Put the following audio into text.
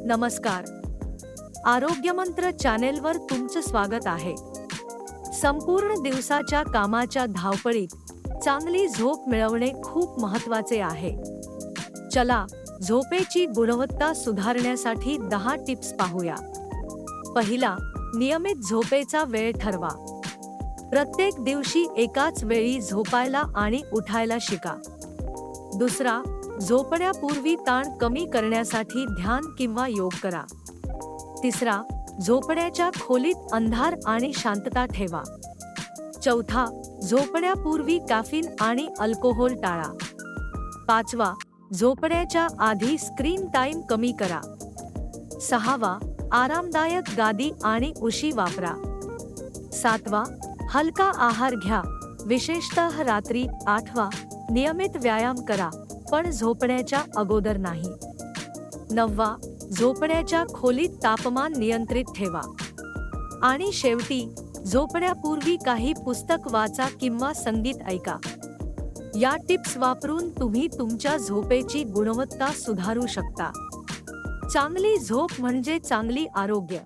नमस्कार. आरोग्यमंत्र चॅनेलवर तुमचं स्वागत आहे. संपूर्ण दिवसाच्या कामाच्या धावपळीत चांगली झोप मिळवणे खूप महत्त्वाचे आहे. चला, झोपेची गुणवत्ता सुधारण्यासाठी 10 टिप्स पाहूया. पहिला, नियमित झोपेचा वेळ ठरवा. प्रत्येक दिवशी एकाच वेळी झोपायला आणि उठायला शिका. दुसरा, झोपण्यापूर्वी ताण कमी करण्यासाठी ध्यान किंवा योग करा. तिसरा, झोपण्याच्या खोलीत अंधार आणि शांतता ठेवा. चौथा, झोपण्यापूर्वी कॅफीन आणि अल्कोहोल टाळा. पाचवा, झोपण्याच्या आधी स्क्रीन टाइम कमी करा. सहावा, आरामदायक गादी आणि उशी वापरा. सातवा, हलका आहार घ्या, विशेषतः रात्री. आठवा, नियमित व्यायाम करा, पण झोपण्याच्या अगोदर नाही. नववा, झोपण्याच्या खोलीत तापमान नियंत्रित ठेवा. आणि शेवटी, झोपण्यापूर्वी काही पुस्तक वाचा किंवा संगीत ऐका. या टिप्स वापरून तुम्ही तुमच्या झोपेची गुणवत्ता सुधारू शकता. चांगली झोप म्हणजे चांगली आरोग्य.